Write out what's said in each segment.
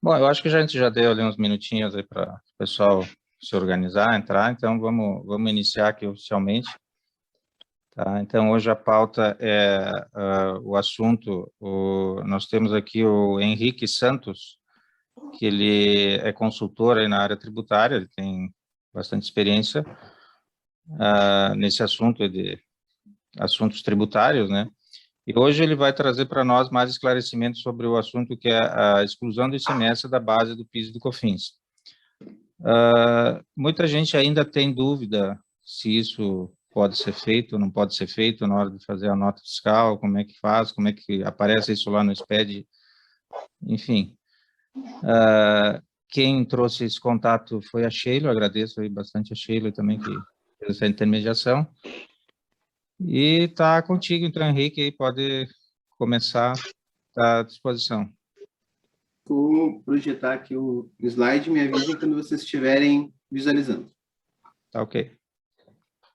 Bom, eu acho que a gente já deu ali uns minutinhos aí para o pessoal se organizar, entrar, então vamos iniciar aqui oficialmente, tá? Então, hoje a pauta é o assunto, nós temos aqui o Henrique Santos, que ele é consultor aí na área tributária, ele tem bastante experiência nesse assunto de assuntos tributários, né? E hoje ele vai trazer para nós mais esclarecimentos sobre o assunto que é a exclusão do ICMS da base do PIS e do COFINS. Muita gente ainda tem dúvida se isso pode ser feito ou não pode ser feito na hora de fazer a nota fiscal, como é que faz, como é que aparece isso lá no SPED, enfim. Quem trouxe esse contato foi a Sheila, eu agradeço aí bastante a Sheila também que fez essa intermediação. E está contigo, então, Henrique, aí pode começar, está à disposição. Vou projetar aqui o slide, me avisem quando vocês estiverem visualizando. Tá ok.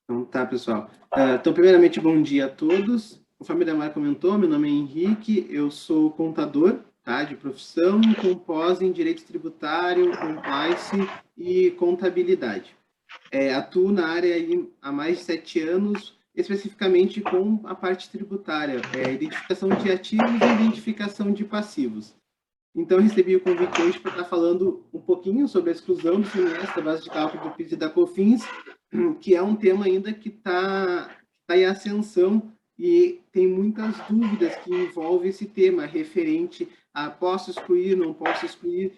Então tá, pessoal. Então, primeiramente, bom dia a todos. Conforme a Damara comentou, meu nome é Henrique, eu sou contador, tá, de profissão, com pós em Direito Tributário, Compliance e Contabilidade. Atuo na área aí há mais de 7 anos, especificamente com a parte tributária, identificação de ativos e identificação de passivos. Então, eu recebi o convite hoje para estar falando um pouquinho sobre a exclusão do ICMS da base de cálculo do PIS e da COFINS, que é um tema ainda que está em ascensão e tem muitas dúvidas que envolvem esse tema referente a posso excluir, não posso excluir,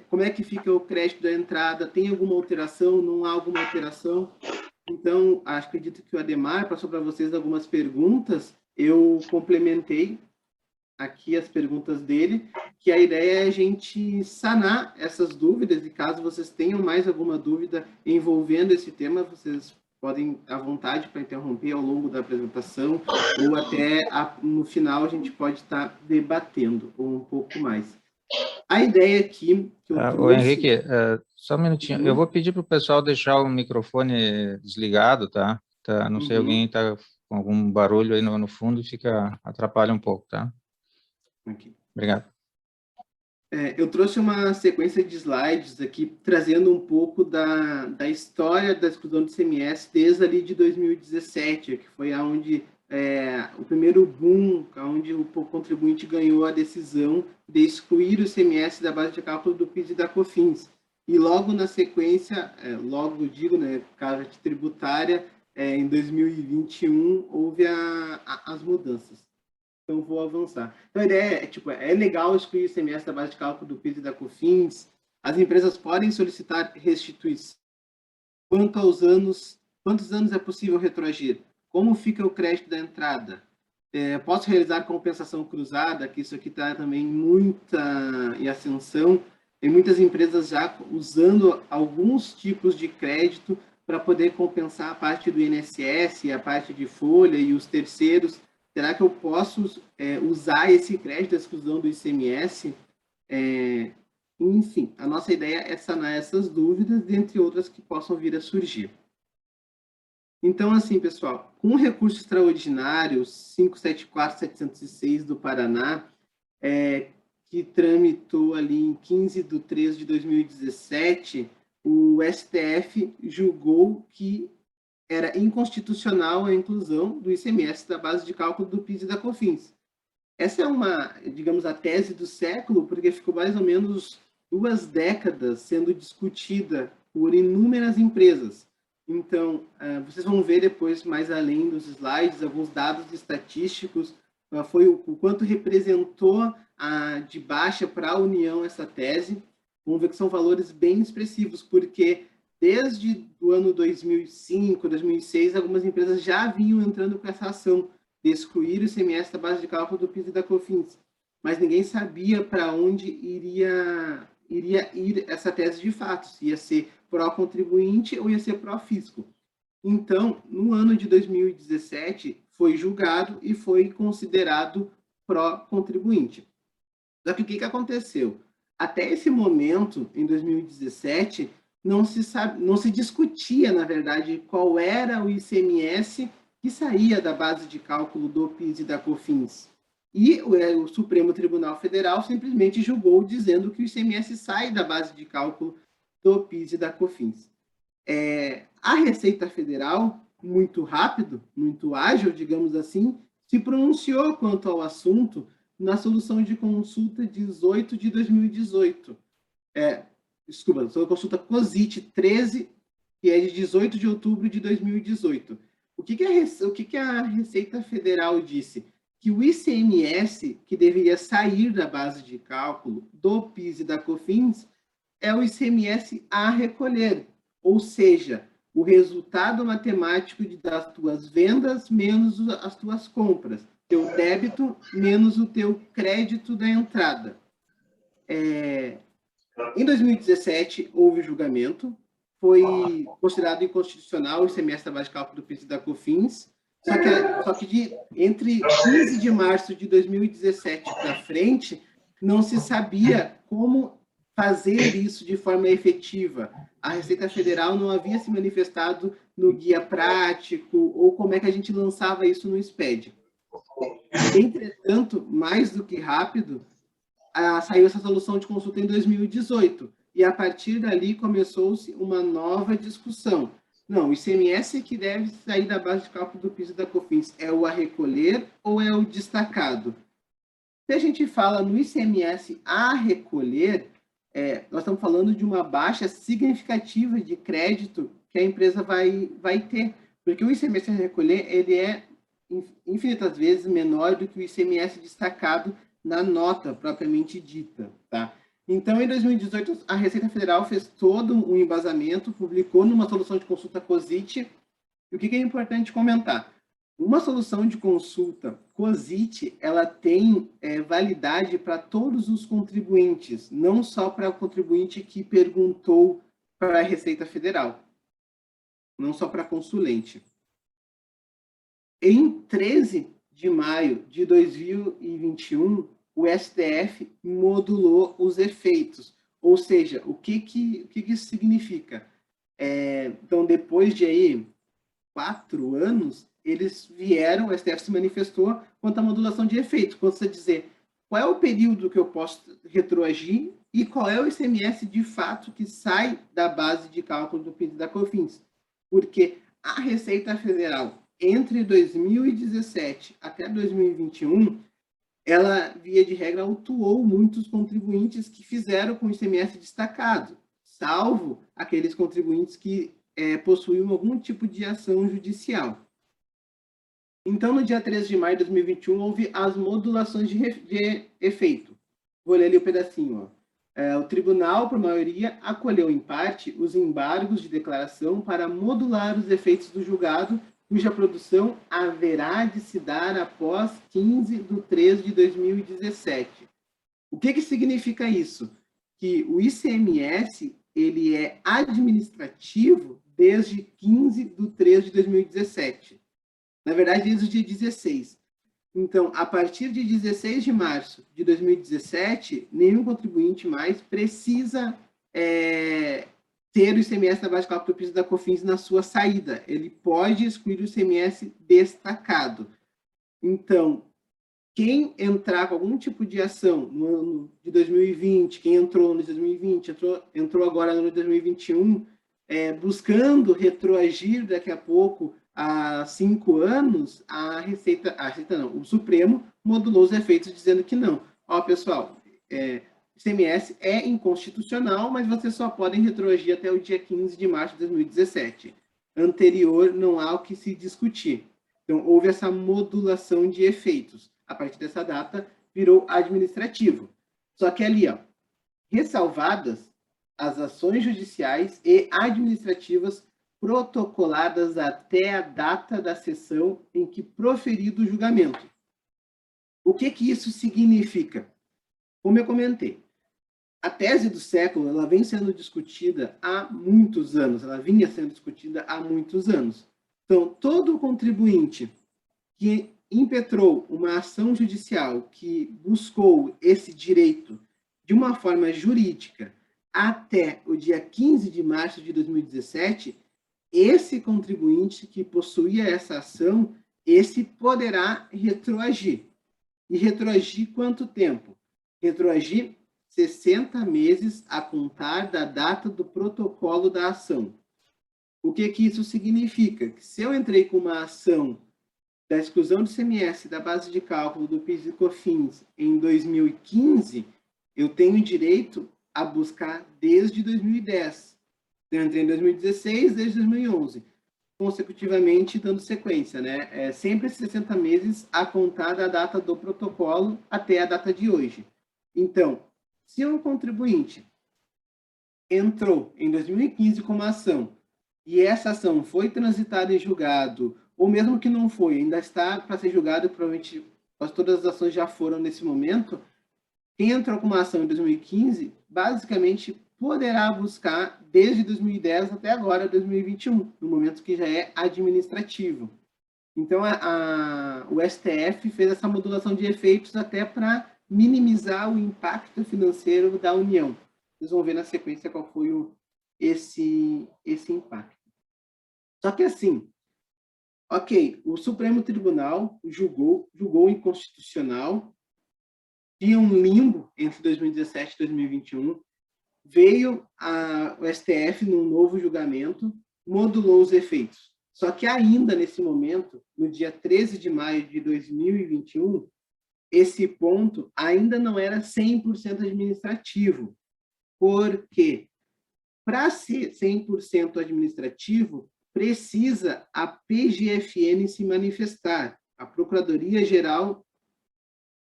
como é que fica o crédito da entrada, tem alguma alteração, não há alguma alteração. Então, acredito que o Ademar passou para vocês algumas perguntas, eu complementei aqui as perguntas dele, que a ideia é a gente sanar essas dúvidas, e caso vocês tenham mais alguma dúvida envolvendo esse tema, vocês podem à vontade para interromper ao longo da apresentação, ou até no final a gente pode estar debatendo um pouco mais. A ideia aqui que eu trouxe... Henrique, só um minutinho, eu vou pedir para o pessoal deixar o microfone desligado, tá? Não sei, alguém está com algum barulho aí no fundo e atrapalha um pouco, tá? Aqui. Obrigado. Eu trouxe uma sequência de slides aqui, trazendo um pouco da história da exclusão do ICMS desde ali de 2017, que foi onde o primeiro boom, onde o contribuinte ganhou a decisão de excluir o ICMS da base de cálculo do PIS e da COFINS. E logo na sequência, logo digo, né, carga tributária, em 2021, houve as mudanças. Então, vou avançar. Então, a ideia é legal excluir o ICMS da base de cálculo do PIS e da COFINS. As empresas podem solicitar restituição. Quantos anos é possível retroagir? Como fica o crédito da entrada? Posso realizar compensação cruzada, que isso aqui está também muita em ascensão. Tem muitas empresas já usando alguns tipos de crédito para poder compensar a parte do INSS, a parte de folha e os terceiros. Será que eu posso usar esse crédito, a exclusão do ICMS? Enfim, a nossa ideia é sanar essas dúvidas, dentre outras que possam vir a surgir. Então, assim, pessoal, com o recurso extraordinário 574.706 do Paraná, que tramitou ali em 15/3/2017, o STF julgou que era inconstitucional a inclusão do ICMS da base de cálculo do PIS e da COFINS. Essa é uma, digamos, a tese do século, porque ficou mais ou menos 2 décadas sendo discutida por inúmeras empresas. Então, vocês vão ver depois, mais além dos slides, alguns dados estatísticos, foi o quanto representou de baixa para a União essa tese. Vamos ver que são valores bem expressivos, porque desde o ano 2005, 2006, algumas empresas já vinham entrando com essa ação de excluir o ICMS da base de cálculo do PIS e da COFINS, mas ninguém sabia para onde iria ir essa tese de fato, se ia ser pró-contribuinte ou ia ser pró-fisco. Então, no ano de 2017, foi julgado e foi considerado pró-contribuinte. Só que o que aconteceu? Até esse momento, em 2017, não se discutia, na verdade, qual era o ICMS que saía da base de cálculo do PIS e da COFINS. E o Supremo Tribunal Federal simplesmente julgou dizendo que o ICMS sai da base de cálculo do PIS e da COFINS. A Receita Federal, muito rápido, muito ágil, digamos assim, se pronunciou quanto ao assunto na solução de consulta 18 de 2018. Desculpa, solução de consulta COSIT 13, que é de 18 de outubro de 2018. O que a Receita Federal disse? Que o ICMS, que deveria sair da base de cálculo do PIS e da COFINS, é o ICMS a recolher, ou seja, o resultado matemático das tuas vendas menos as tuas compras, teu débito menos o teu crédito da entrada. Em 2017, houve julgamento, foi considerado inconstitucional o ICMS da base de cálculo do PIS e da COFINS, só que entre 15 de março de 2017 para frente, não se sabia como fazer isso de forma efetiva. A Receita Federal não havia se manifestado no guia prático, ou como é que a gente lançava isso no SPED. Entretanto, mais do que rápido, saiu essa solução de consulta em 2018, e a partir dali começou-se uma nova discussão. Não, o ICMS que deve sair da base de cálculo do PIS e da COFINS é o a recolher ou é o destacado? Se a gente fala no ICMS a recolher, nós estamos falando de uma baixa significativa de crédito que a empresa vai ter, porque o ICMS a recolher ele é infinitas vezes menor do que o ICMS destacado na nota propriamente dita, tá? Então, em 2018, a Receita Federal fez todo um embasamento, publicou numa solução de consulta COSIT. E o que é importante comentar? Uma solução de consulta COSIT, ela tem validade para todos os contribuintes, não só para o contribuinte que perguntou para a Receita Federal, não só para consulente. Em 13 de maio de 2021, o STF modulou os efeitos. Ou seja, o que isso significa? Então, depois de aí 4 anos, eles vieram, o STF se manifestou quanto à modulação de efeitos, quanto a dizer qual é o período que eu posso retroagir e qual é o ICMS de fato que sai da base de cálculo do PIS e da COFINS. Porque a Receita Federal, entre 2017 até 2021, ela, via de regra, autuou muitos contribuintes que fizeram com o ICMS destacado, salvo aqueles contribuintes que possuíam algum tipo de ação judicial. Então, no dia 13 de maio de 2021, houve as modulações de efeito. Vou ler ali o pedacinho. O tribunal, por maioria, acolheu em parte os embargos de declaração para modular os efeitos do julgado, cuja produção haverá de se dar após 15/3/2017. O que significa isso? Que o ICMS ele é administrativo desde 15/3/2017. Na verdade, desde o dia 16. Então, a partir de 16 de março de 2017, nenhum contribuinte mais precisa ter o ICMS na base de cálculo do PIS e da COFINS na sua saída. Ele pode excluir o ICMS destacado. Então, quem entrar com algum tipo de ação no ano de 2020, quem entrou no de 2020, entrou agora no ano de 2021, buscando retroagir daqui a pouco há 5 anos, o Supremo modulou os efeitos dizendo que não. Pessoal, ICMS é inconstitucional, mas vocês só podem retroagir até o dia 15 de março de 2017. Anterior, não há o que se discutir. Então, houve essa modulação de efeitos. A partir dessa data, virou administrativo. Só que ali, ressalvadas as ações judiciais e administrativas protocoladas até a data da sessão em que proferido o julgamento. O que isso significa? Como eu comentei, a tese do século ela vem sendo discutida há muitos anos, ela vinha sendo discutida há muitos anos. Então, todo contribuinte que impetrou uma ação judicial que buscou esse direito de uma forma jurídica até o dia 15 de março de 2017, esse contribuinte que possuía essa ação, esse poderá retroagir. E retroagir quanto tempo? Retroagir 60 meses a contar da data do protocolo da ação. O que isso significa? Que se eu entrei com uma ação da exclusão do ICMS da base de cálculo do PIS e COFINS em 2015, eu tenho direito a buscar desde 2010. Eu entrei em 2016, desde 2011, consecutivamente dando sequência, né? Sempre 60 meses a contar da data do protocolo até a data de hoje. Então, se um contribuinte entrou em 2015 com uma ação e essa ação foi transitada em julgado, ou mesmo que não foi, ainda está para ser julgado, provavelmente todas as ações já foram nesse momento, quem entrou com uma ação em 2015, basicamente poderá buscar desde 2010 até agora, 2021, no momento que já é administrativo. Então, o STF fez essa modulação de efeitos até para minimizar o impacto financeiro da União. Vocês vão ver na sequência qual foi esse impacto. Só que assim, ok, o Supremo Tribunal julgou inconstitucional, tinha um limbo entre 2017 e 2021, veio o STF num novo julgamento, modulou os efeitos. Só que ainda nesse momento, no dia 13 de maio de 2021, esse ponto ainda não era 100% administrativo, porque para ser 100% administrativo, precisa a PGFN se manifestar, a Procuradoria-Geral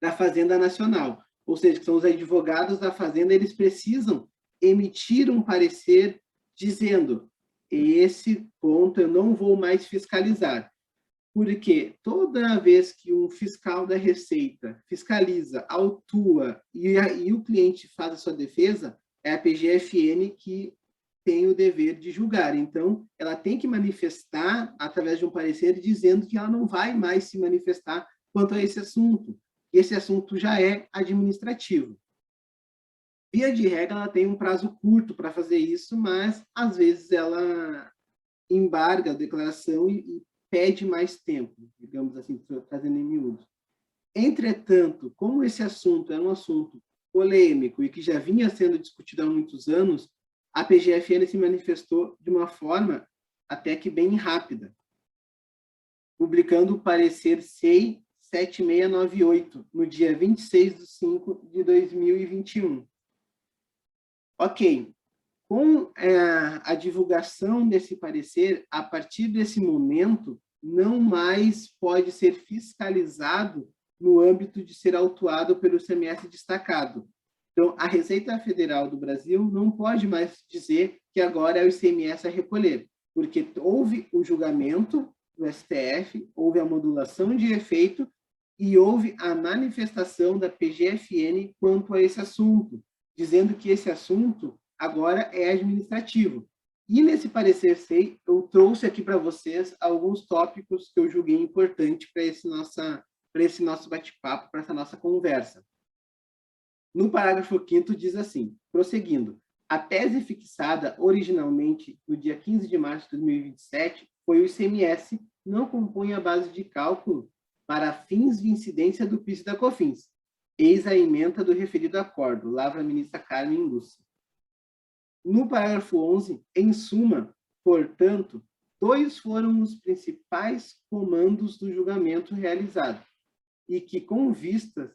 da Fazenda Nacional, ou seja, que são os advogados da Fazenda, eles precisam emitir um parecer dizendo: esse ponto eu não vou mais fiscalizar. Porque toda vez que um fiscal da Receita fiscaliza, autua e o cliente faz a sua defesa, é a PGFN que tem o dever de julgar. Então, ela tem que manifestar através de um parecer dizendo que ela não vai mais se manifestar quanto a esse assunto. Esse assunto já é administrativo. Via de regra, ela tem um prazo curto para fazer isso, mas às vezes ela embarga a declaração e pede mais tempo, digamos assim, trazendo em miúdos. Entretanto, como esse assunto é um assunto polêmico e que já vinha sendo discutido há muitos anos, a PGFN se manifestou de uma forma até que bem rápida, publicando o parecer SEI 7698, no dia 26 de 5 de 2021. Ok, com a divulgação desse parecer, a partir desse momento, não mais pode ser fiscalizado no âmbito de ser autuado pelo ICMS destacado. Então, a Receita Federal do Brasil não pode mais dizer que agora é o ICMS a recolher, porque houve o julgamento do STF, houve a modulação de efeito e houve a manifestação da PGFN quanto a esse assunto, dizendo que esse assunto agora é administrativo. E nesse parecer SEI, eu trouxe aqui para vocês alguns tópicos que eu julguei importante para esse nosso bate-papo, para essa nossa conversa. No parágrafo 5º diz assim, prosseguindo, a tese fixada originalmente no dia 15 de março de 2027 foi o ICMS não compõe a base de cálculo para fins de incidência do PIS e da COFINS, eis a ementa do referido acordo, lavra a ministra Carmen Lúcia. No parágrafo 11, em suma, portanto, 2 foram os principais comandos do julgamento realizado e que, com vistas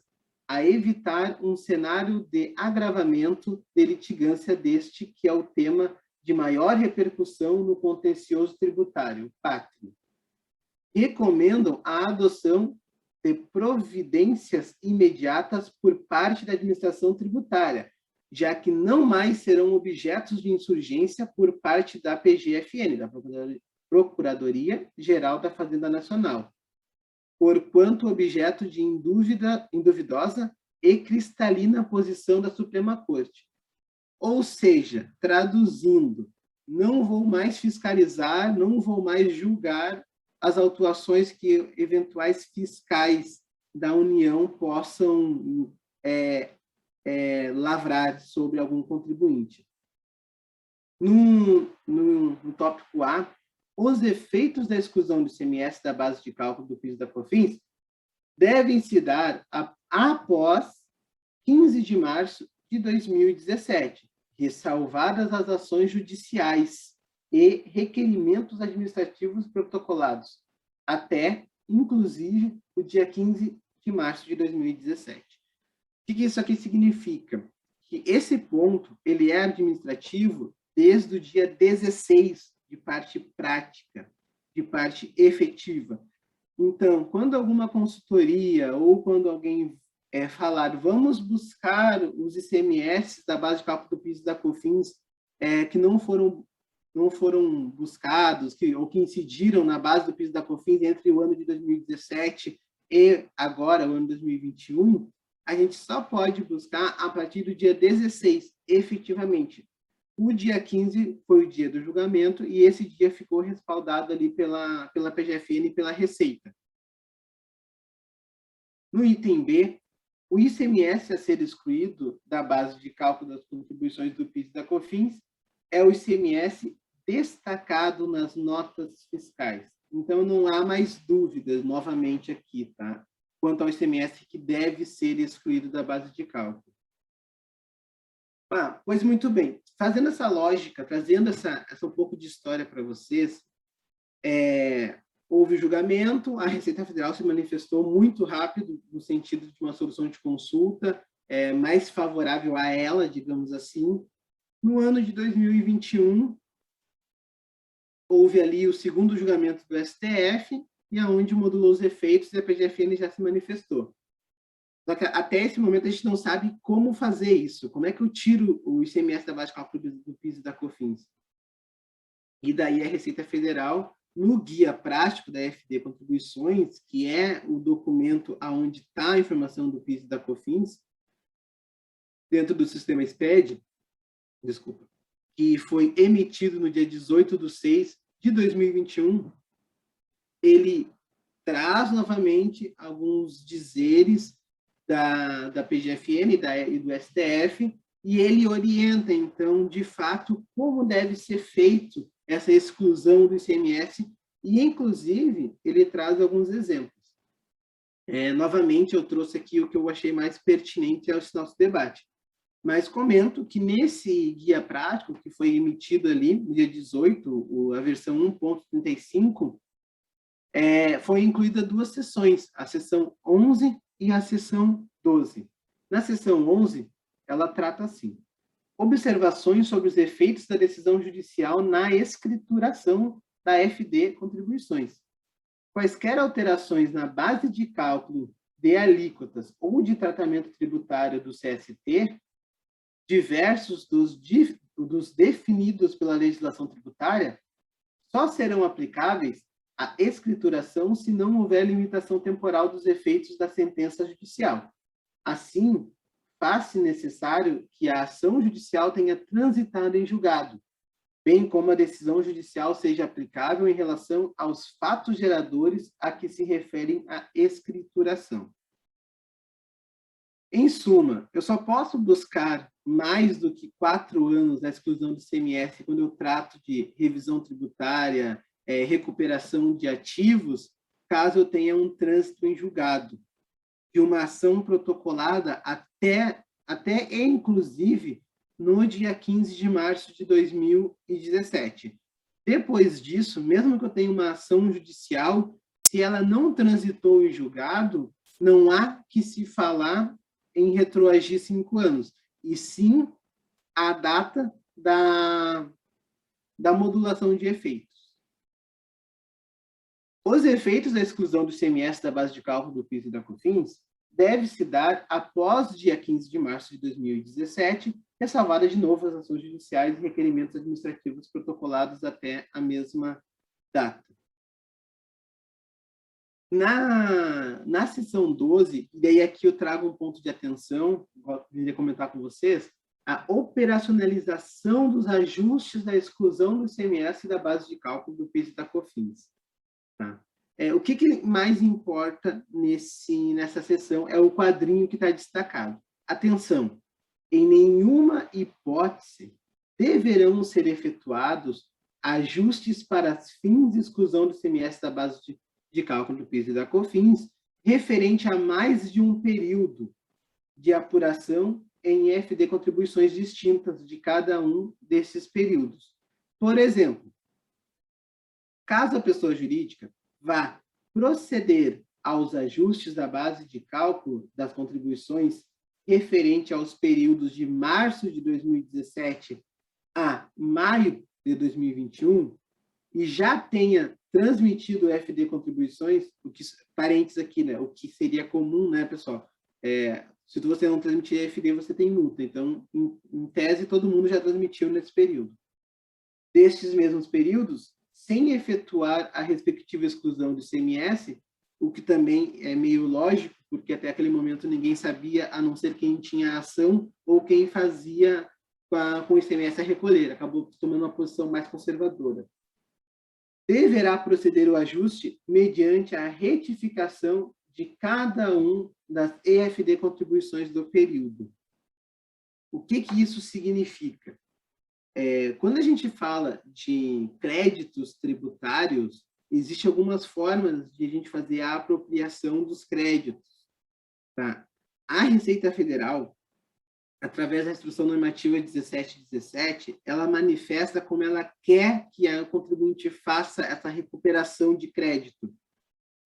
a evitar um cenário de agravamento de litigância deste, que é o tema de maior repercussão no contencioso tributário, pátrio, recomendam a adoção de providências imediatas por parte da administração tributária, já que não mais serão objetos de insurgência por parte da PGFN, da Procuradoria-Geral da Fazenda Nacional, porquanto objeto de induvidosa e cristalina posição da Suprema Corte. Ou seja, traduzindo, não vou mais fiscalizar, não vou mais julgar as autuações que eventuais fiscais da União possam lavrar sobre algum contribuinte. No tópico A, os efeitos da exclusão do ICMS da base de cálculo do PIS e da COFINS devem se dar após 15 de março de 2017, ressalvadas as ações judiciais e requerimentos administrativos protocolados, até, inclusive, o dia 15 de março de 2017. O que isso aqui significa? Que esse ponto ele é administrativo desde o dia 16, de parte prática, de parte efetiva. Então, quando alguma consultoria ou quando alguém falar, vamos buscar os ICMS da base de cálculo do PIS e da COFINS que não foram buscados, ou que incidiram na base do PIS e da COFINS entre o ano de 2017 e agora, o ano 2021, a gente só pode buscar a partir do dia 16, efetivamente. O dia 15 foi o dia do julgamento e esse dia ficou respaldado ali pela PGFN e pela Receita. No item B, o ICMS a ser excluído da base de cálculo das contribuições do PIS e da COFINS é o ICMS destacado nas notas fiscais. Então, não há mais dúvidas, novamente aqui, tá? Quanto ao ICMS que deve ser excluído da base de cálculo. Pois muito bem. Fazendo essa lógica, trazendo essa um pouco de história para vocês, houve julgamento, a Receita Federal se manifestou muito rápido no sentido de uma solução de consulta mais favorável a ela, digamos assim. No ano de 2021, houve ali o segundo julgamento do STF, e aonde modulou os efeitos e a PGFN já se manifestou. Só que até esse momento a gente não sabe como fazer isso. Como é que eu tiro o ICMS da base de cálculo do PIS e da COFINS? E daí a Receita Federal, no guia prático da FD Contribuições, que é o documento onde está a informação do PIS e da COFINS, dentro do sistema SPED, que foi emitido no dia 18/6/2021, ele traz novamente alguns dizeres da PGFN e do STF, e ele orienta, então, de fato, como deve ser feito essa exclusão do ICMS, e, inclusive, ele traz alguns exemplos. Novamente, eu trouxe aqui o que eu achei mais pertinente ao nosso debate. Mas comento que nesse guia prático, que foi emitido ali no dia 18, a versão 1.35, foi incluída duas sessões, a sessão 11 e a sessão 12. Na sessão 11, ela trata assim: observações sobre os efeitos da decisão judicial na escrituração da FD Contribuições. Quaisquer alterações na base de cálculo de alíquotas ou de tratamento tributário do CST, diversos dos definidos pela legislação tributária, só serão aplicáveis à escrituração se não houver limitação temporal dos efeitos da sentença judicial. Assim, faz-se necessário que a ação judicial tenha transitado em julgado, bem como a decisão judicial seja aplicável em relação aos fatos geradores a que se referem a escrituração. Em suma, eu só posso buscar mais do que 4 anos da exclusão do ICMS quando eu trato de revisão tributária, recuperação de ativos, caso eu tenha um trânsito em julgado, de uma ação protocolada até inclusive, no dia 15 de março de 2017. Depois disso, mesmo que eu tenha uma ação judicial, se ela não transitou em julgado, não há que se falar em retroagir 5 anos, e sim a data da modulação de efeitos. Os efeitos da exclusão do ICMS da base de cálculo do PIS e da COFINS deve se dar após o dia 15 de março de 2017, ressalvada de novo as ações judiciais e requerimentos administrativos protocolados até a mesma data. Na seção 12, e daí aqui eu trago um ponto de atenção, queria comentar com vocês, a operacionalização dos ajustes da exclusão do ICMS da base de cálculo do PIS e da COFINS. Tá? O que mais importa nessa seção é o quadrinho que está destacado. Atenção, em nenhuma hipótese deverão ser efetuados ajustes para fins de exclusão do ICMS da base de cálculo do PIS e da COFINS referente a mais de um período de apuração em FD contribuições distintas de cada um desses períodos. Por exemplo, caso a pessoa jurídica vá proceder aos ajustes da base de cálculo das contribuições referente aos períodos de março de 2017 a maio de 2021 e já tenha transmitido o FD contribuições, o que, parênteses aqui, né, o que seria comum, né, pessoal? Se você não transmitir FD, você tem multa. Então, em tese, todo mundo já transmitiu nesse período. Destes mesmos períodos, sem efetuar a respectiva exclusão do ICMS, o que também é meio lógico, porque até aquele momento ninguém sabia, a não ser quem tinha ação ou quem fazia com o ICMS a recolher, acabou tomando uma posição mais conservadora. Deverá proceder o ajuste mediante a retificação de cada um das EFD contribuições do período. O que isso significa? Quando a gente fala de créditos tributários, existem algumas formas de a gente fazer a apropriação dos créditos. Tá? A Receita Federal, através da Instrução Normativa 1717, ela manifesta como ela quer que a contribuinte faça essa recuperação de crédito.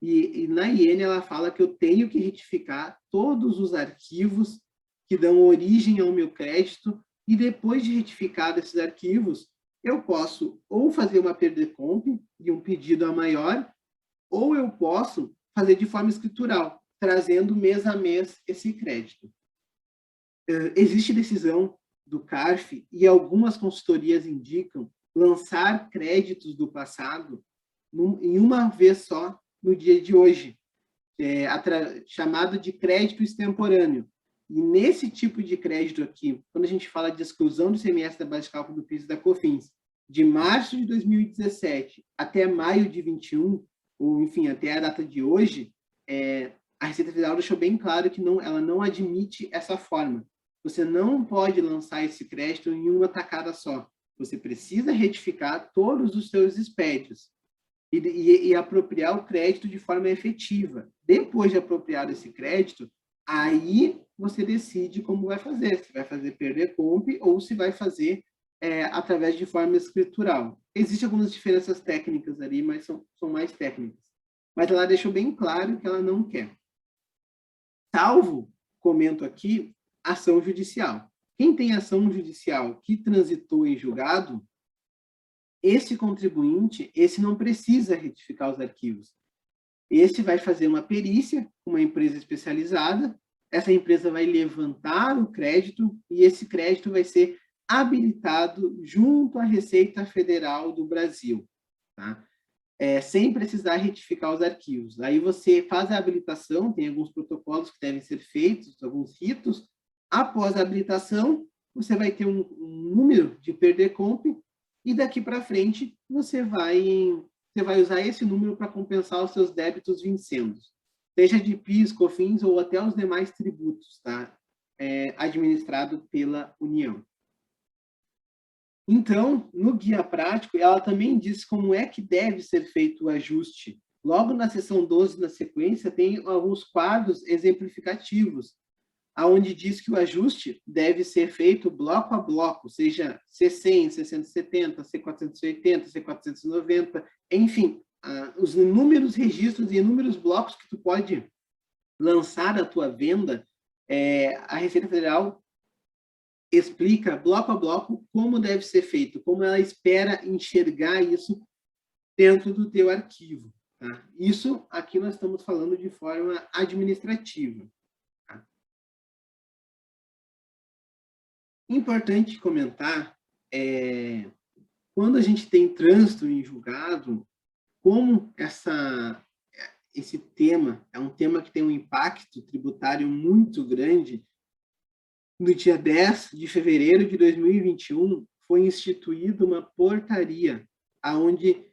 E na IN ela fala que eu tenho que retificar todos os arquivos que dão origem ao meu crédito e depois de retificado esses arquivos, eu posso ou fazer uma perda de comp e um pedido a maior, ou eu posso fazer de forma escritural, trazendo mês a mês esse crédito. Existe decisão do CARF e algumas consultorias indicam lançar créditos do passado em uma vez só no dia de hoje, chamado de crédito extemporâneo. E nesse tipo de crédito aqui, quando a gente fala de exclusão do ICMS da base de cálculo do PIS e da COFINS, de março de 2017 até maio de 21, ou enfim, até a data de hoje, a Receita Federal deixou bem claro que ela não admite essa forma. Você não pode lançar esse crédito em uma tacada só. Você precisa retificar todos os seus expédios e apropriar o crédito de forma efetiva. Depois de apropriar esse crédito, aí você decide como vai fazer. Se vai fazer perder comp ou se vai fazer através de forma escritural. Existem algumas diferenças técnicas ali, mas são mais técnicas. Mas ela deixou bem claro que ela não quer. Salvo, comento aqui, ação judicial. Quem tem ação judicial que transitou em julgado, esse contribuinte, esse não precisa retificar os arquivos. Esse vai fazer uma perícia com uma empresa especializada, essa empresa vai levantar o crédito e esse crédito vai ser habilitado junto à Receita Federal do Brasil, tá? Sem precisar retificar os arquivos. Aí você faz a habilitação, tem alguns protocolos que devem ser feitos, alguns ritos. Após a habilitação, você vai ter um número de perder comp e daqui para frente você vai usar esse número para compensar os seus débitos vincendos, seja de PIS, COFINS ou até os demais tributos, tá? Administrado pela União. Então, no guia prático, ela também diz como é que deve ser feito o ajuste. Logo na seção 12, na sequência, tem alguns quadros exemplificativos, onde diz que o ajuste deve ser feito bloco a bloco, seja C100, C170, C480, C490, enfim, os inúmeros registros e inúmeros blocos que tu pode lançar a tua venda, a Receita Federal explica bloco a bloco como deve ser feito, como ela espera enxergar isso dentro do teu arquivo. Tá? Isso aqui nós estamos falando de forma administrativa. Tá? Importante comentar, quando a gente tem trânsito em julgado, como esse tema é um tema que tem um impacto tributário muito grande. No dia 10 de fevereiro de 2021, foi instituída uma portaria, onde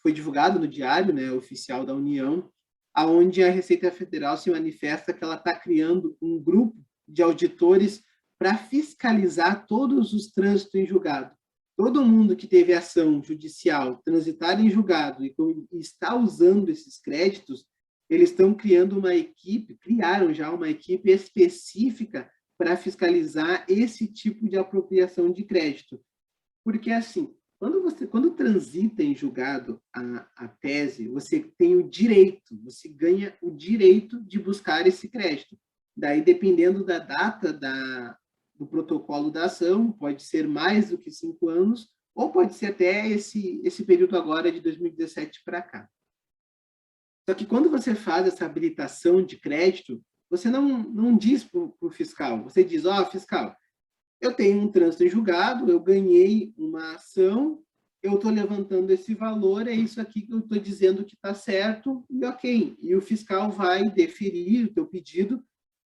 foi divulgado no Diário, né, oficial da União, onde a Receita Federal se manifesta que ela está criando um grupo de auditores para fiscalizar todos os trânsitos em julgado. Todo mundo que teve ação judicial transitar em julgado e está usando esses créditos eles estão criando uma equipe, criaram já uma equipe específica para fiscalizar esse tipo de apropriação de crédito. Porque, assim, quando transita em julgado a tese, você tem o direito, você ganha o direito de buscar esse crédito. Daí, dependendo da data do protocolo da ação, pode ser mais do que 5 anos, ou pode ser até esse período agora de 2017 para cá. Só que quando você faz essa habilitação de crédito, você não diz para o fiscal, você diz, fiscal, eu tenho um trânsito em julgado, eu ganhei uma ação, eu estou levantando esse valor, é isso aqui que eu estou dizendo que está certo, e ok. E o fiscal vai deferir o teu pedido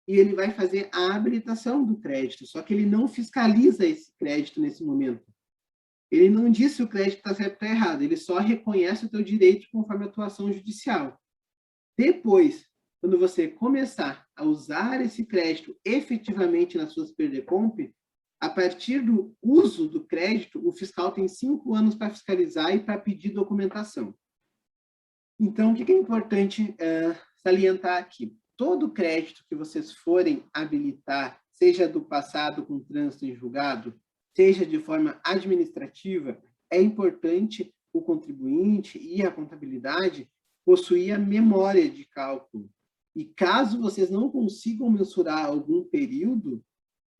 e ele vai fazer a habilitação do crédito, só que ele não fiscaliza esse crédito nesse momento. Ele não diz se o crédito está certo ou está errado, ele só reconhece o teu direito conforme a tua ação judicial. Depois, quando você começar a usar esse crédito efetivamente nas suas PERDECOMP, a partir do uso do crédito, o fiscal tem 5 anos para fiscalizar e para pedir documentação. Então, o que é importante salientar aqui? Todo crédito que vocês forem habilitar, seja do passado com trânsito em julgado, seja de forma administrativa, é importante o contribuinte e a contabilidade possuir a memória de cálculo. E caso vocês não consigam mensurar algum período,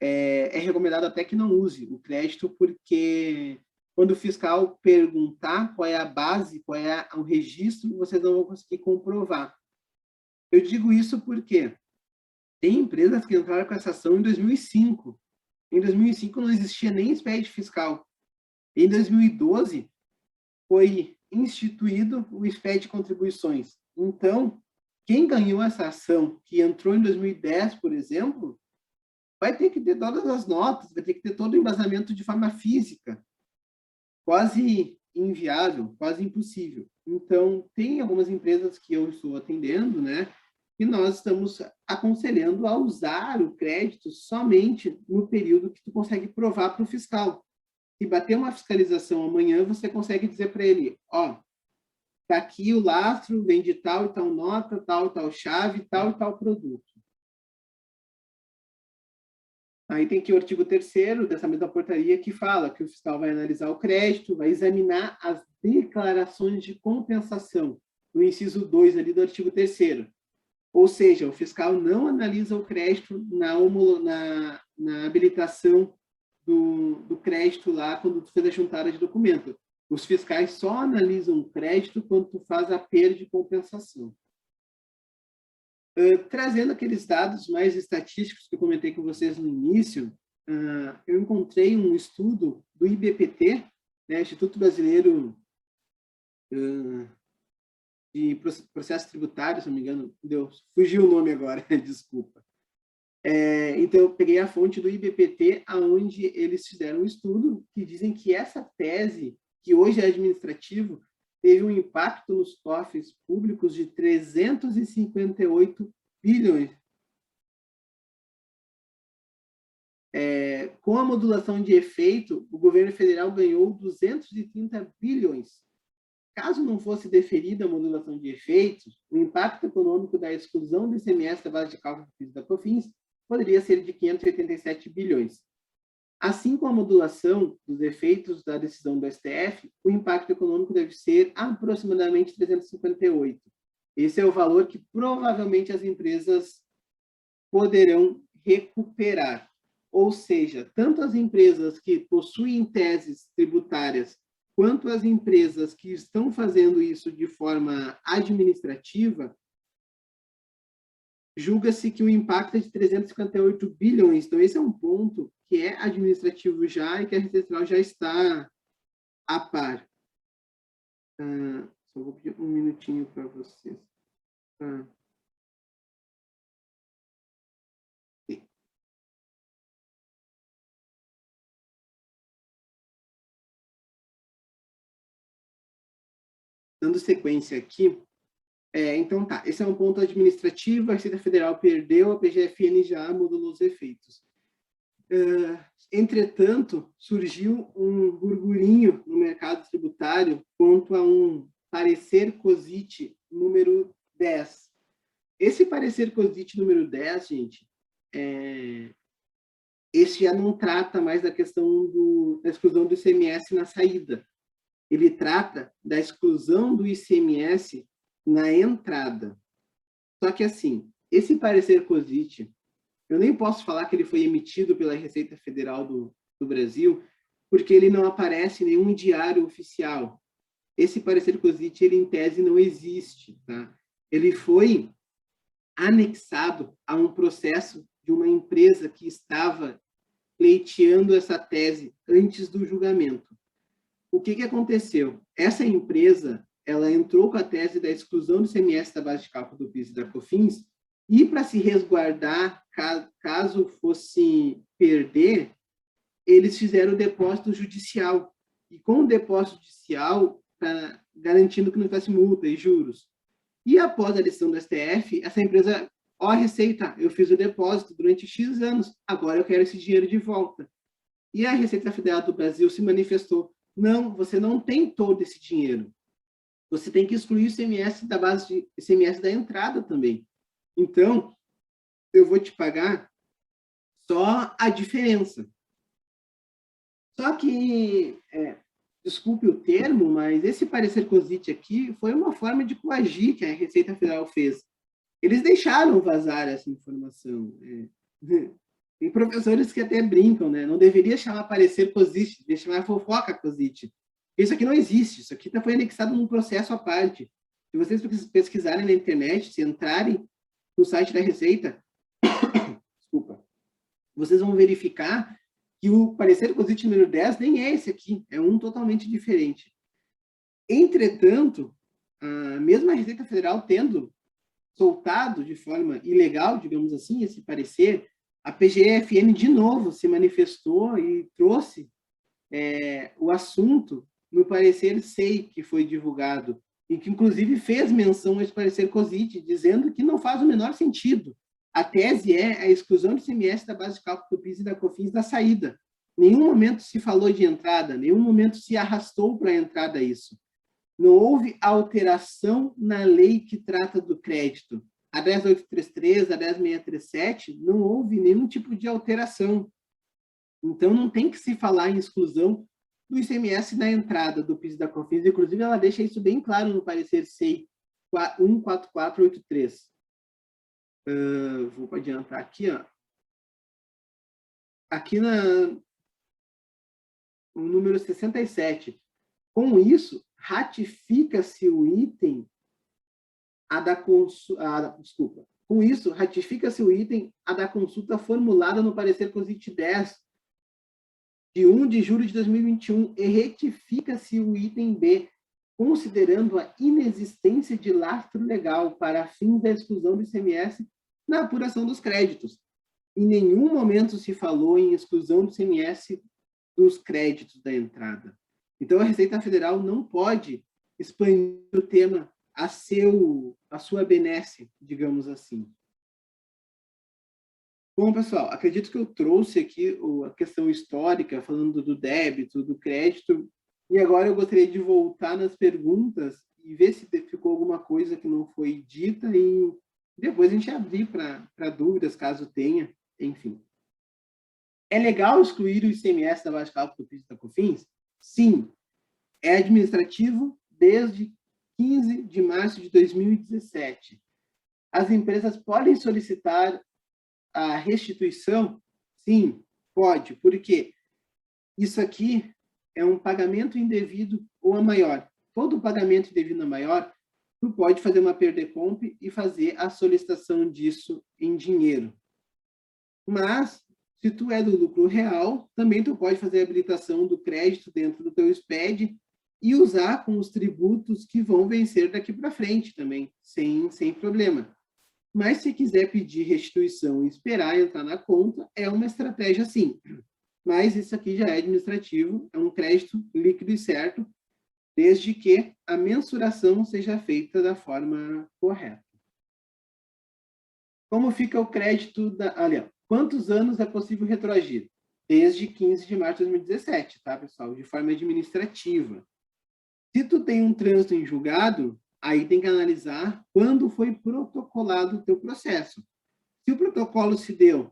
é recomendado até que não use o crédito, porque quando o fiscal perguntar qual é a base, qual é o registro, vocês não vão conseguir comprovar. Eu digo isso porque tem empresas que entraram com essa ação em 2005. Em 2005 não existia nem SPED fiscal. Em 2012 foi instituído o SPED de contribuições. Então, quem ganhou essa ação, que entrou em 2010, por exemplo, vai ter que ter todas as notas, vai ter que ter todo o embasamento de forma física. Quase inviável, quase impossível. Então, tem algumas empresas que eu estou atendendo, né, que nós estamos aconselhando a usar o crédito somente no período que tu consegue provar para o fiscal. Se bater uma fiscalização amanhã, você consegue dizer para ele, tá aqui o lastro, vem de tal e tal nota, tal e tal chave, tal e tal produto. Aí tem aqui o artigo 3º dessa mesma portaria que fala que o fiscal vai analisar o crédito, vai examinar as declarações de compensação, no inciso 2 ali do artigo 3º. Ou seja, o fiscal não analisa o crédito na habilitação do crédito lá quando tu fez a juntada de documento. Os fiscais só analisam o crédito quando tu faz a perda de compensação. Trazendo aqueles dados mais estatísticos que eu comentei com vocês no início, eu encontrei um estudo do IBPT, né, Instituto Brasileiro de Processos Tributários, se não me engano, fugiu o nome agora, desculpa. Então, eu peguei a fonte do IBPT, onde eles fizeram um estudo que dizem que essa tese, que hoje é administrativo, teve um impacto nos cofres públicos de 358 bilhões. Com a modulação de efeito, o governo federal ganhou 230 bilhões. Caso não fosse deferida a modulação de efeitos, o impacto econômico da exclusão do ICMS da base de cálculo do PIS da COFINS poderia ser de 587 bilhões. Assim como a modulação dos efeitos da decisão do STF, o impacto econômico deve ser aproximadamente 358. Esse é o valor que provavelmente as empresas poderão recuperar. Ou seja, tanto as empresas que possuem teses tributárias, quanto as empresas que estão fazendo isso de forma administrativa, julga-se que o impacto é de 358 bilhões. Então, esse é um ponto que é administrativo já e que a Receita Federal já está a par. Só vou pedir um minutinho para vocês. Dando sequência aqui, então tá, esse é um ponto administrativo, a Receita Federal perdeu, a PGFN já modulou os efeitos. Entretanto, surgiu um burburinho no mercado tributário quanto a um parecer COSIT número 10. esse parecer COSIT número 10, gente, esse já não trata mais da questão da exclusão do ICMS na saída. Ele trata da exclusão do ICMS na entrada. Só que, assim, esse parecer COSIT, eu nem posso falar que ele foi emitido pela Receita Federal do Brasil, porque ele não aparece em nenhum diário oficial. Esse parecer COSIT, ele, em tese, não existe. Tá? Ele foi anexado a um processo de uma empresa que estava pleiteando essa tese antes do julgamento. O que aconteceu? Essa empresa, ela entrou com a tese da exclusão do ICMS da base de cálculo do PIS e da COFINS, e para se resguardar, caso fosse perder, eles fizeram o depósito judicial. E com o depósito judicial, garantindo que não tivesse multa e juros. E após a decisão do STF, essa empresa, Receita, eu fiz o depósito durante X anos, agora eu quero esse dinheiro de volta. E a Receita Federal do Brasil se manifestou, não, você não tem todo esse dinheiro. Você tem que excluir o ICMS da base de ICMS da entrada também. Então, eu vou te pagar só a diferença. Só que, desculpe o termo, mas esse parecer COSIT aqui foi uma forma de coagir que a Receita Federal fez. Eles deixaram vazar essa informação. Tem professores que até brincam, né? Não deveria chamar parecer COSIT, deveria chamar fofoca COSIT. Isso aqui não existe, isso aqui foi anexado num processo à parte. Se vocês pesquisarem na internet, se entrarem no site da Receita, desculpa, vocês vão verificar que o parecer COSIT número 10 nem é esse aqui, é um totalmente diferente. Entretanto, mesmo a Receita Federal tendo soltado de forma ilegal, digamos assim, esse parecer, a PGFN de novo se manifestou e trouxe o assunto no parecer SEI que foi divulgado, e que inclusive fez menção a esse parecer COSIT, dizendo que não faz o menor sentido. A tese é a exclusão do ICMS da base de cálculo do PIS e da COFINS da saída. Em nenhum momento se falou de entrada, em nenhum momento se arrastou para a entrada isso. Não houve alteração na lei que trata do crédito. A 10833, a 10637, não houve nenhum tipo de alteração. Então, não tem que se falar em exclusão do ICMS na entrada do PIS e da COFINS. Inclusive, ela deixa isso bem claro no parecer SEI 14483. Vou adiantar aqui, ó. Aqui no número 67. Com isso, ratifica-se o item Com isso, ratifica-se o item da consulta formulada no parecer COSIT 10, de 1 de julho de 2021, e retifica-se o item B, considerando a inexistência de lastro legal para fins da exclusão do ICMS na apuração dos créditos. Em nenhum momento se falou em exclusão do ICMS dos créditos da entrada. Então, a Receita Federal não pode expandir o tema a sua benesse, digamos assim. Bom, pessoal, acredito que eu trouxe aqui a questão histórica, falando do débito, do crédito, e agora eu gostaria de voltar nas perguntas e ver se ficou alguma coisa que não foi dita, e depois a gente abrir para dúvidas, caso tenha, enfim. É legal excluir o ICMS da base de cálculo do PIS e da COFINS? Sim. É administrativo desde 15 de março de 2017. As empresas podem solicitar a restituição? Sim, pode. Por quê? Isso aqui é um pagamento indevido ou a maior. Todo pagamento indevido a maior, tu pode fazer uma perder-comp e fazer a solicitação disso em dinheiro. Mas, se tu é do lucro real, também tu pode fazer a habilitação do crédito dentro do teu SPED e usar com os tributos que vão vencer daqui para frente também, sem problema. Mas se quiser pedir restituição e esperar entrar na conta, é uma estratégia sim. Mas isso aqui já é administrativo, é um crédito líquido e certo, desde que a mensuração seja feita da forma correta. Como fica o crédito quantos anos é possível retroagir? Desde 15 de março de 2017, tá, pessoal? De forma administrativa. Se tu tem um trânsito em julgado, Aí tem que analisar quando foi protocolado o teu processo. Se o protocolo se deu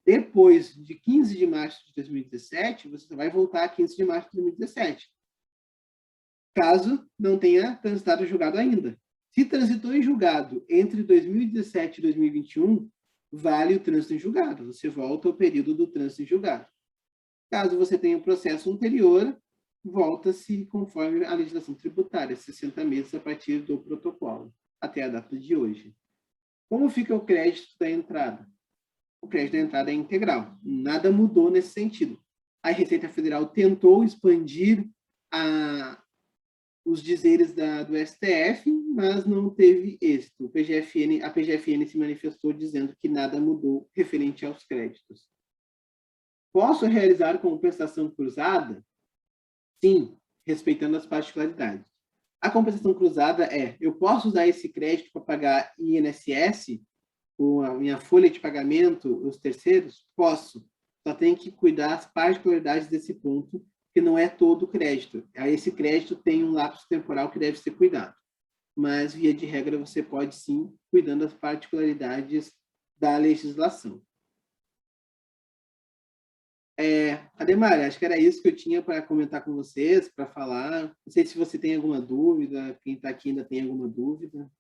depois de 15 de março de 2017, você vai voltar a 15 de março de 2017. Caso não tenha transitado em julgado ainda. Se transitou em julgado entre 2017 e 2021, vale o trânsito em julgado. Você volta ao período do trânsito em julgado. Caso você tenha um processo anterior, volta-se conforme a legislação tributária, 60 meses a partir do protocolo, até a data de hoje. Como fica o crédito da entrada? O crédito da entrada é integral. Nada mudou nesse sentido. A Receita Federal tentou expandir os dizeres do STF, mas não teve êxito. A PGFN se manifestou dizendo que nada mudou referente aos créditos. Posso realizar compensação cruzada? Sim, respeitando as particularidades. A compensação cruzada eu posso usar esse crédito para pagar INSS, com a minha folha de pagamento, os terceiros? Posso. Só tem que cuidar das particularidades desse ponto, que não é todo o crédito. Esse crédito tem um lapso temporal que deve ser cuidado. Mas, via de regra, você pode sim, cuidando das particularidades da legislação. Ademar, acho que era isso que eu tinha para comentar com vocês, para falar. Não sei se você tem alguma dúvida, quem está aqui ainda tem alguma dúvida.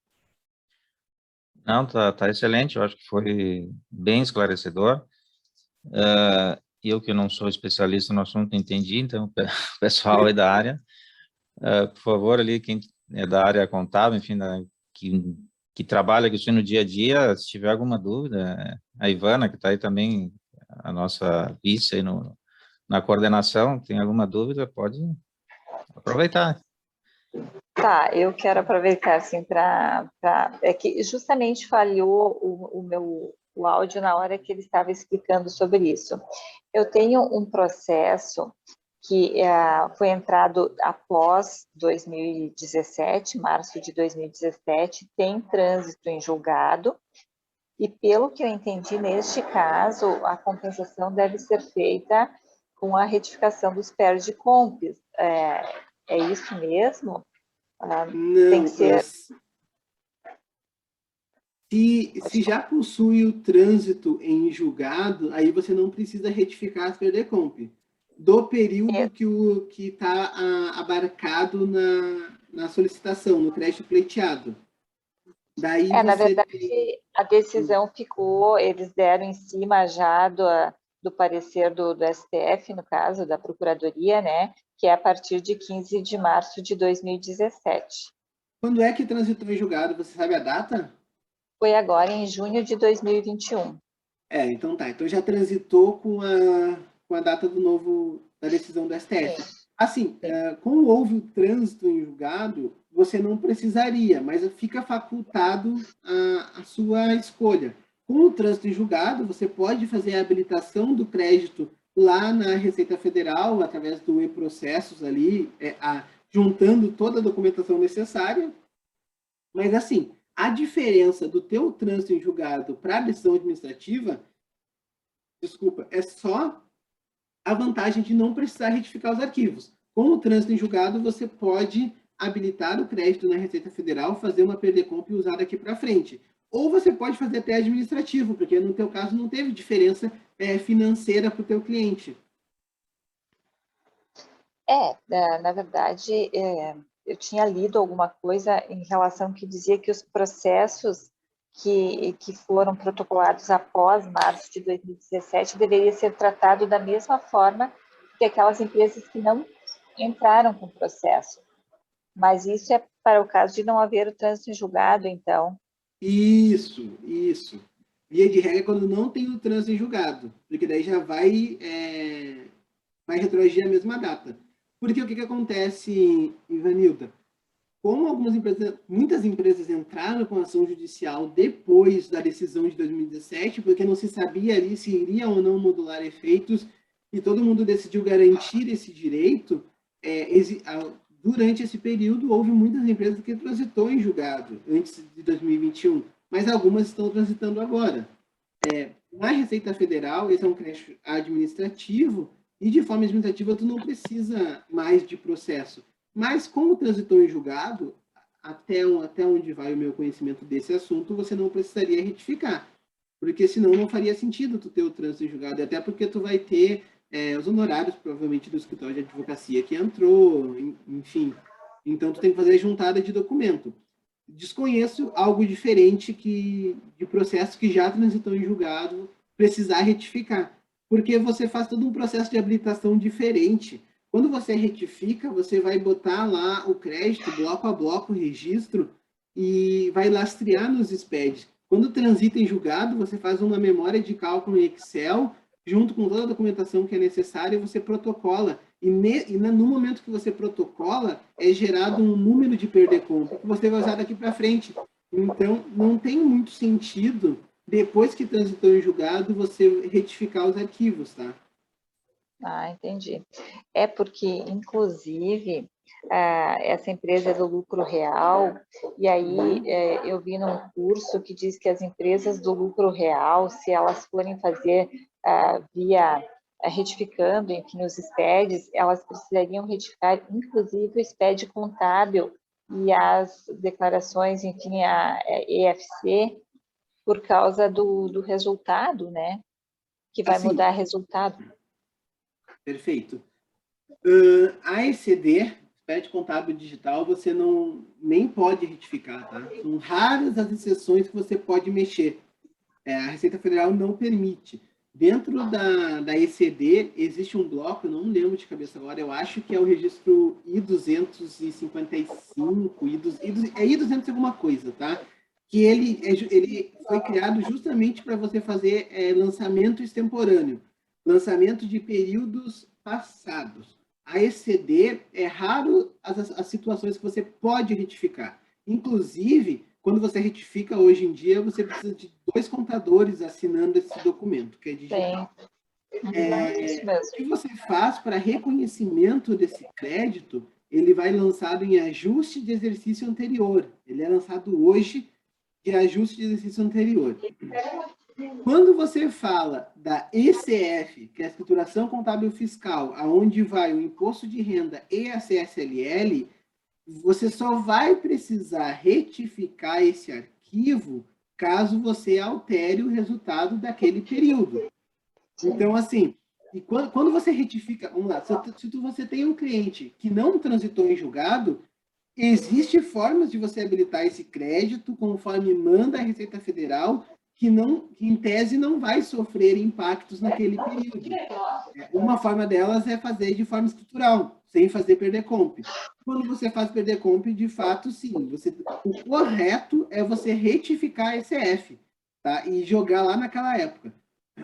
Não, tá excelente, eu acho que foi bem esclarecedor. Eu que não sou especialista no assunto entendi, então o pessoal é da área. Por favor, ali, quem é da área contábil, enfim, que trabalha com isso no dia a dia, se tiver alguma dúvida, a Ivana, que está aí também, a nossa vice aí na coordenação, tem alguma dúvida, pode aproveitar. Tá, eu quero aproveitar, assim, é que justamente falhou o áudio na hora que ele estava explicando sobre isso. Eu tenho um processo que foi entrado após 2017, março de 2017, tem trânsito em julgado, e pelo que eu entendi, neste caso, a compensação deve ser feita com a retificação dos PERD-COMPs. É isso mesmo? Não, tem que ser... Se já possui o trânsito em julgado, aí você não precisa retificar as PERDECOMP. Do período que está abarcado na solicitação, no crédito pleiteado. Daí na verdade, a decisão ficou, eles deram em cima já do parecer do STF, no caso, da Procuradoria, né, que é a partir de 15 de março de 2017. Quando é que transitou em julgado? Você sabe a data? Foi agora, em junho de 2021. Então tá. Então já transitou com a data da decisão do STF. Sim. Assim, como houve o trânsito em julgado, você não precisaria, mas fica facultado a sua escolha. Com o trânsito em julgado, você pode fazer a habilitação do crédito lá na Receita Federal, através do e-processos ali, juntando toda a documentação necessária. Mas, assim, a diferença do teu trânsito em julgado para a decisão administrativa, é só a vantagem de não precisar retificar os arquivos. Com o trânsito em julgado, você pode habilitar o crédito na Receita Federal, fazer uma PERDECOMP e usar daqui para frente. Ou você pode fazer até administrativo, porque no teu caso não teve diferença financeira para o teu cliente. Na verdade, eu tinha lido alguma coisa em relação que dizia que os processos que foram protocolados após março de 2017 deveria ser tratado da mesma forma que aquelas empresas que não entraram com o processo. Mas isso é para o caso de não haver o trânsito em julgado, então. Isso. Via de regra, quando não tem o trânsito em julgado, porque daí já vai retroagir a mesma data. Porque o que acontece, Ivanilda? Como muitas empresas entraram com ação judicial depois da decisão de 2017, porque não se sabia ali se iria ou não modular efeitos, e todo mundo decidiu garantir esse direito, durante esse período houve muitas empresas que transitou em julgado antes de 2021, mas algumas estão transitando agora. Na Receita Federal, esse é um crédito administrativo, e de forma administrativa tu não precisa mais de processo. Mas como transitou em julgado, até onde vai o meu conhecimento desse assunto, você não precisaria retificar, porque senão não faria sentido tu ter o trânsito em julgado, até porque tu vai ter os honorários, provavelmente, do escritório de advocacia que entrou, enfim. Então, tu tem que fazer a juntada de documento. Desconheço algo diferente de processo que já transitou em julgado precisar retificar, porque você faz todo um processo de habilitação diferente. Quando você retifica, você vai botar lá o crédito, bloco a bloco, o registro, e vai lastrear nos SPEDs. Quando transita em julgado, você faz uma memória de cálculo em Excel, junto com toda a documentação que é necessária, você protocola. E no momento que você protocola, é gerado um número de perder-conta, que você vai usar daqui para frente. Então, não tem muito sentido, depois que transitou em julgado, você retificar os arquivos, tá? Ah, entendi. É porque, inclusive, essa empresa é do lucro real, e aí eu vi num curso que diz que as empresas do lucro real, se elas forem fazer retificando, enfim, os SPEDs, elas precisariam retificar, inclusive, o SPED contábil e as declarações, enfim, a EFC, por causa do resultado, né? Que vai mudar o resultado. Perfeito. A ECD, SPED contábil digital, você nem pode retificar, tá? São raras as exceções que você pode mexer. A Receita Federal não permite. Dentro da ECD, existe um bloco, eu não lembro de cabeça agora, eu acho que é o registro I-255, I-200 alguma coisa, tá? Que ele foi criado justamente para você fazer lançamento extemporâneo, lançamento de períodos passados. A ECD, é raro as situações que você pode retificar. Inclusive, quando você retifica hoje em dia, você precisa de 2 contadores assinando esse documento, que é digital. O que você faz para reconhecimento desse crédito, ele vai lançado em ajuste de exercício anterior. Ele é lançado hoje de ajuste de exercício anterior. Quando você fala da ECF, que é a escrituração contábil fiscal, aonde vai o imposto de renda e a CSLL, você só vai precisar retificar esse arquivo caso você altere o resultado daquele período. Então, assim, quando você retifica, vamos lá, se você tem um cliente que não transitou em julgado, existem formas de você habilitar esse crédito conforme manda a Receita Federal, que em tese não vai sofrer impactos naquele período. Uma forma delas é fazer de forma estrutural, sem fazer perder comp. Quando você faz perder comp, de fato, sim. O correto é você retificar a ECF, tá? E jogar lá naquela época.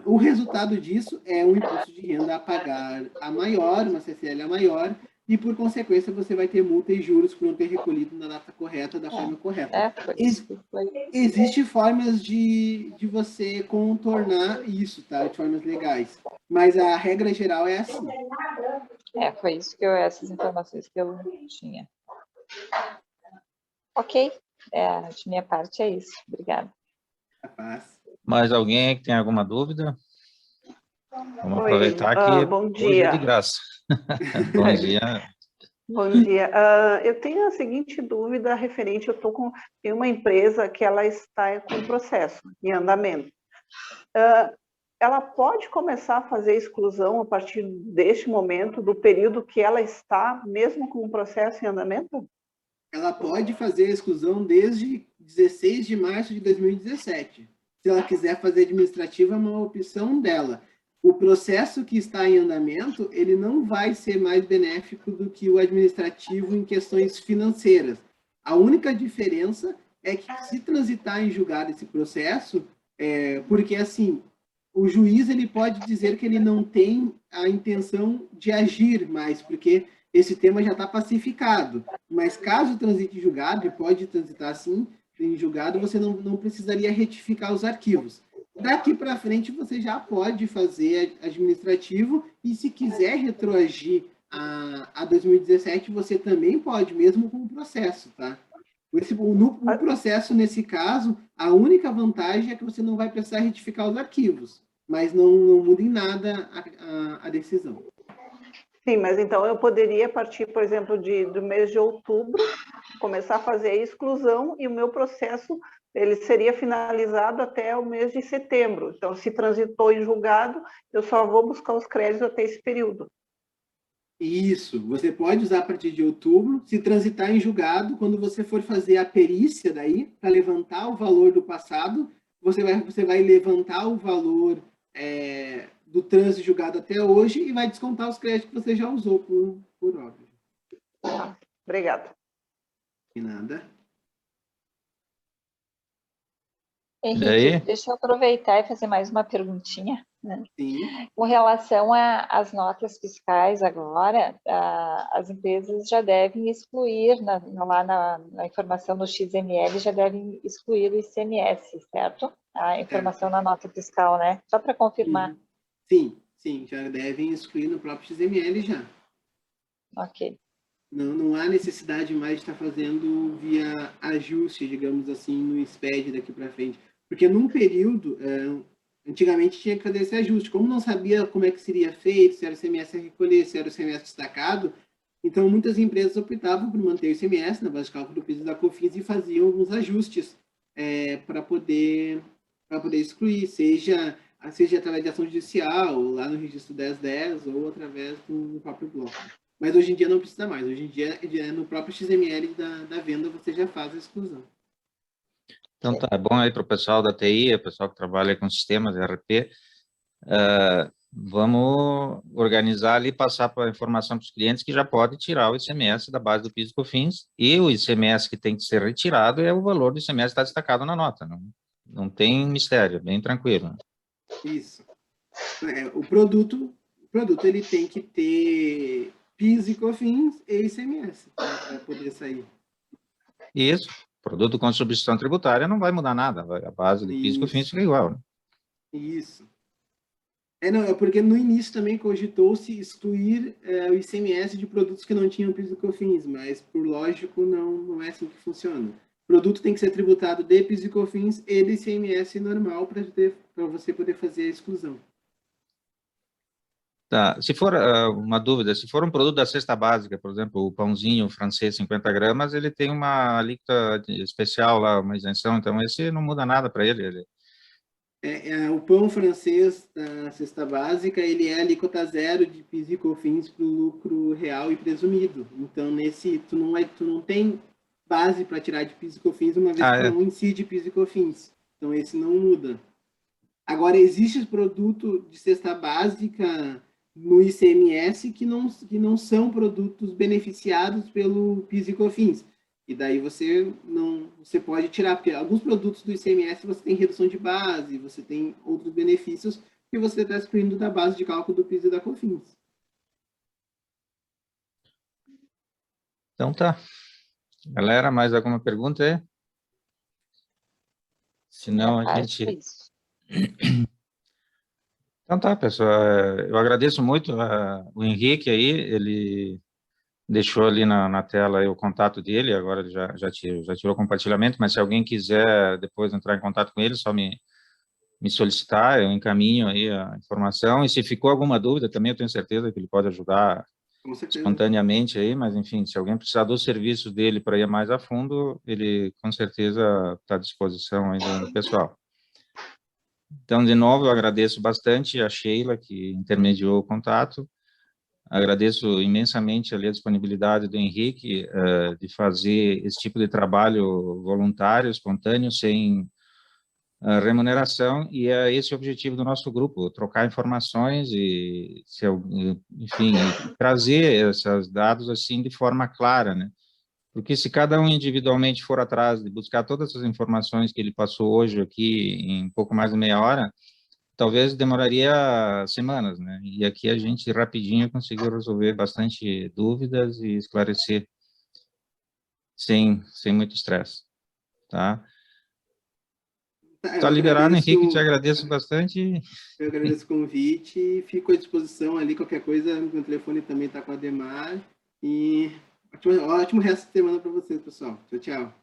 O resultado disso é um imposto de renda a pagar a maior, uma CCL a maior, e, por consequência, você vai ter multa e juros por não ter recolhido na data correta, da forma correta. Existem formas de você contornar isso, tá? De formas legais. Mas a regra geral é assim. Foi isso essas informações que eu tinha. Ok. De minha parte é isso. Obrigada. Mais alguém que tem alguma dúvida? Vamos aproveitar que bom dia. Hoje é de graça. Bom dia. Bom dia. Eu tenho a seguinte dúvida referente, tem uma empresa que ela está com processo em andamento. Ela pode começar a fazer exclusão a partir deste momento, do período que ela está, mesmo com o processo em andamento? Ela pode fazer a exclusão desde 16 de março de 2017. Se ela quiser fazer administrativa, é uma opção dela. O processo que está em andamento, ele não vai ser mais benéfico do que o administrativo em questões financeiras. A única diferença é que, se transitar em julgado esse processo, porque, assim, o juiz ele pode dizer que ele não tem a intenção de agir mais, porque esse tema já está pacificado. Mas, caso transite em julgado, e pode transitar, sim, em julgado, você não precisaria retificar os arquivos. Daqui para frente, você já pode fazer administrativo, e se quiser retroagir a 2017, você também pode, mesmo com o processo, tá? No processo, nesse caso, a única vantagem é que você não vai precisar retificar os arquivos, mas não muda em nada a decisão. Sim, mas então eu poderia partir, por exemplo, do mês de outubro começar a fazer a exclusão e o meu processo ele seria finalizado até o mês de setembro. Então, se transitou em julgado, eu só vou buscar os créditos até esse período. Isso, você pode usar a partir de outubro, se transitar em julgado, quando você for fazer a perícia daí, para levantar o valor do passado, você vai levantar o valor do trânsito julgado até hoje e vai descontar os créditos que você já usou por obra. Obrigada. De nada. Henrique, deixa eu aproveitar e fazer mais uma perguntinha. Né? Sim. Com relação às notas fiscais agora, as empresas já devem excluir, lá na informação no XML, já devem excluir o ICMS, certo? A informação na nota fiscal, né? Só para confirmar. Sim, já devem excluir no próprio XML já. Ok. Não há necessidade mais de estar fazendo via ajuste, digamos assim, no SPED daqui para frente. Porque num período, antigamente tinha que fazer esse ajuste. Como não sabia como é que seria feito, se era o ICMS a recolher, se era o ICMS destacado, então muitas empresas optavam por manter o ICMS na base de cálculo do PIS e da COFINS e faziam alguns ajustes para poder excluir, seja através de ação judicial, lá no registro 1010, ou através do próprio bloco. Mas hoje em dia não precisa mais. Hoje em dia, no próprio XML da venda, você já faz a exclusão. Então, tá bom aí para o pessoal da TI, o pessoal que trabalha com sistemas ERP. Vamos organizar ali, passar para a informação para os clientes que já pode tirar o ICMS da base do PIS e COFINS, e o ICMS que tem que ser retirado é o valor do ICMS que está destacado na nota. Não tem mistério, bem tranquilo. Isso. O produto ele tem que ter PIS e COFINS e ICMS para poder sair. Isso. Produto com substituição tributária não vai mudar nada. A base do PIS e COFINS fica igual. Né? Isso. É porque no início também cogitou-se excluir o ICMS de produtos que não tinham PIS e COFINS, mas, por lógico, não é assim que funciona. O produto tem que ser tributado de PIS e COFINS e de ICMS normal para você poder fazer a exclusão. Tá. Se for uma dúvida, se for um produto da cesta básica, por exemplo, o pãozinho francês 50 gramas, ele tem uma alíquota especial lá, uma isenção, então esse não muda nada para ele. O pão francês da cesta básica, ele é alíquota zero de PIS e COFINS para o lucro real e presumido. Então, tu não tem base para tirar de PIS e COFINS, uma vez que não incide PIS e COFINS. Então, esse não muda. Agora, existe produto de cesta básica no ICMS que não são produtos beneficiados pelo PIS e COFINS. E daí você pode tirar, porque alguns produtos do ICMS você tem redução de base, você tem outros benefícios que você está excluindo da base de cálculo do PIS e da COFINS. Então tá. Galera, mais alguma pergunta aí? Senão a gente... Então tá, pessoal. Eu agradeço muito o Henrique aí, ele deixou ali na tela aí o contato dele, agora ele já tirou o compartilhamento, mas se alguém quiser depois entrar em contato com ele, só me solicitar, eu encaminho aí a informação, e se ficou alguma dúvida também, eu tenho certeza que ele pode ajudar espontaneamente aí, mas enfim, se alguém precisar do serviço dele para ir mais a fundo, ele com certeza está à disposição aí do pessoal. Então, de novo, eu agradeço bastante a Sheila, que intermediou o contato. Agradeço imensamente ali a disponibilidade do Henrique de fazer esse tipo de trabalho voluntário, espontâneo, sem remuneração, e é esse o objetivo do nosso grupo, trocar informações e, enfim, trazer esses dados assim de forma clara, né? Porque se cada um individualmente for atrás de buscar todas essas informações que ele passou hoje aqui em pouco mais de meia hora, talvez demoraria semanas, né? E aqui a gente rapidinho conseguiu resolver bastante dúvidas e esclarecer sem muito estresse, tá? Está liberado, Henrique, te agradeço bastante. Eu agradeço o convite e fico à disposição ali, qualquer coisa, meu telefone também está com a Ademar. E ótimo resto de semana para vocês, pessoal. Tchau, tchau.